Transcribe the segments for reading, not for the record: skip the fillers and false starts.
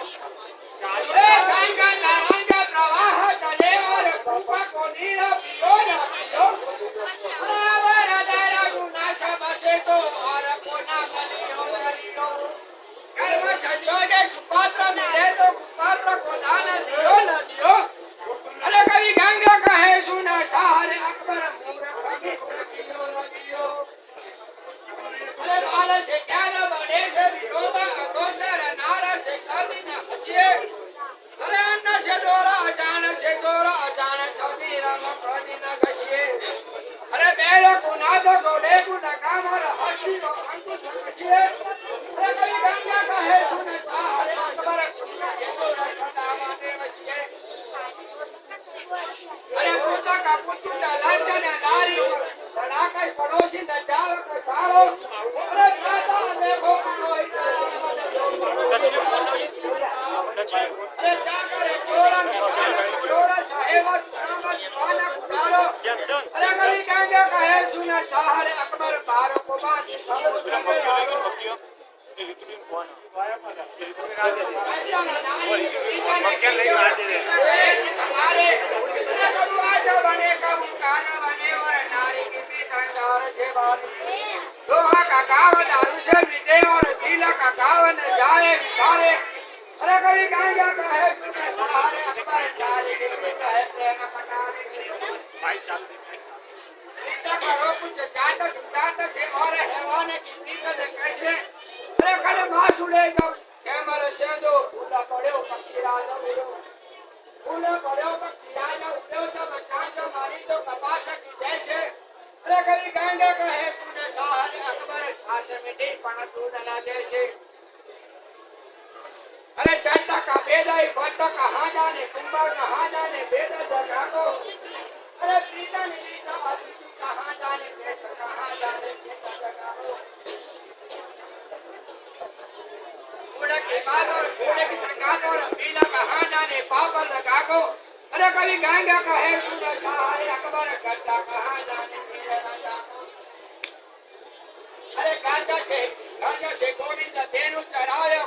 गंगा नारायण का प्रवाह चले और कृपा को नीरो पियो न पियो अवर दर गुना सब से तो और कोना गलियो गलियो कर्म संजोगे सुपात्र मिले तो कुपात्र को दान दियो न दियो अरे कभी गंगा कहे सुना सारे अकबर मूर्ख कियो न कियो अरे बाल से क्या न बड़े से विरोधा अगोचर नारा से कभी न हंसिए अरे अन्न से डोरा अजान सौदी राम कभी न घसिए अरे बेलो को नादो गोले को नकाम और हस्ती को अंकुश घसिए अरे कभी गंगा कहे सुन सारे अकबर से डोरा सदा माने बसिए अरे पुत्र का पुत्र लांछन नारी सड़ा का पड़ोसी न जाओ को सारो अरे चाहता देखो कोई अरे जाकर चोरा साहेब सुनामा दीवाना कुटारो अरे कभी गंगा कहे सुना सारे अकबर बारो को बाजी समुद्र में गारो ऋतुविन कौन हमारे इतने कबूआज बने कब काला बने और नारी की भी संगार से बानी लोहा का गाव दारू से मिटे और गीला का गाव न जाए विचारे अरे कभी गंगा कहे सुने सारे अकबर चारे कितने चाहे प्रेम पटाने भाई चल दे इतना करो कुछ जाता से और हैवान की प्रीत से कैसे अरे कल मासुले जब श्यामल सेंदो फूला पड़ो पक्षी राजा उड़ो फूला पड़ो पक्षी राजा उड़ो तो बचान तो मारी तो कपास की जैसे अरे कभी गंगा कहे तूने सारे अकबर छाछ मिटी पण दूध ना जैसे अरे चंटा का बेदाई बट्टा का हाँ जाने कुंभार का हाँ जाने बेदा जगा को अरे प्रीता नीता अतिथि का हाँ जाने कैसा का हाँ जाने बेदा जगा को घोड़े की बात और घोड़े की संगात और पीला का हाँ जाने पापल लगा को अरे कभी गंगा का है सुंदर सारे अकबर गड्ढा का हाँ जाने मेरे राजा को अरे गांजा से गोविंद धेनु चरावे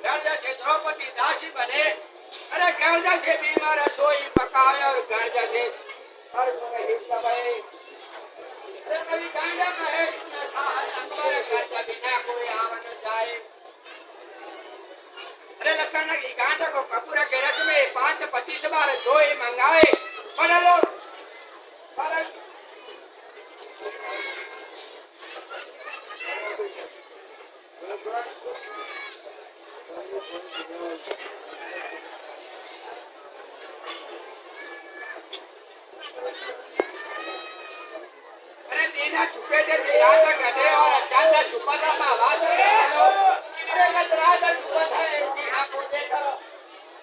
गर्जा से द्रौपदी दासी बने अरे गर्जा से बीमार सोई पकावे और गर्जा से हर सुने हिस्सा बने अरे कभी गंगा का है सुना साहर अकबर गर्जा बिना कोई आवन जाए अरे लसन की गांठ को कपूर के रस में 5-25 बार धोए मंगाए पढ़ लो पर अरे दीना छुपे थे राजा गधे और चंदा छुपा था आवाज अरे गजराजा छुपा था सिंहा को देखो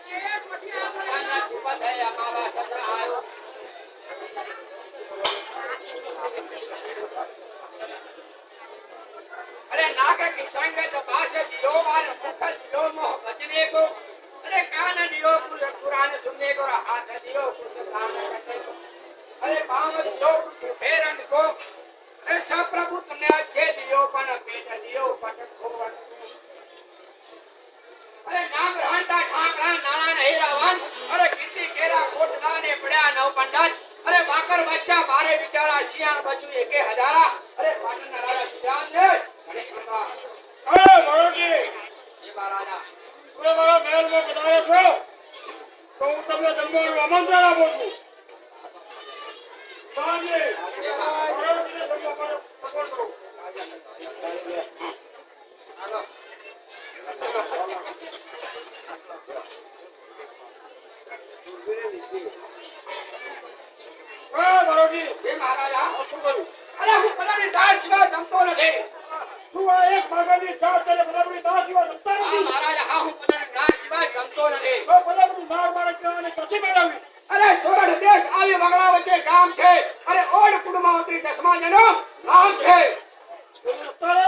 चंदा छुपा था अमावा सत्र आयो अरे नाग की संगत बास दियो बार मुख दियो मोह बचने को अरे कान दियो कुरान सुनने को हाथ दियो कुछ काम करने को अरे पाँव दियो कुछ फेरन को अरे सब प्रभु तुमने अच्छे दियो पण पेट दियो पट खोवन अरे नाम रहता ठाकरा नाना नहीं रावण अरे किसी केरा कोटला ने पड़ा नौ पंडित अरे बाकर बच्चा बारे बिचारा सियान बचू एक हजारा अरे पाटन राजा सुजान ने अरे मरोगी ये महाराजा पूरे मारा महल में बताया छो तो હું તમને જમવાનું આમંત્રણ આપું છું સાંજે મરોગીને જમવા માટે પસંદ કરો હાલો મરોગી ये महाराजा શું કરું અરે હું પલાની દાળ સિવાય જમતો નથી શું આ એક ભાગની દાળ તને બરાબરી દાળ સિવાય જમતા હા નથી महाराजा હા હું પલાની દાળ સિવાય જમતો નથી તો બરાબરી દાળ મારે કહેવાની કથી મેળવી અરે સોરઠ દેશ આવી વગડા વચ્ચે ગામ છે અરે ઓડ કુટુંબાવત્રી 10મા જનો નામ છે તારે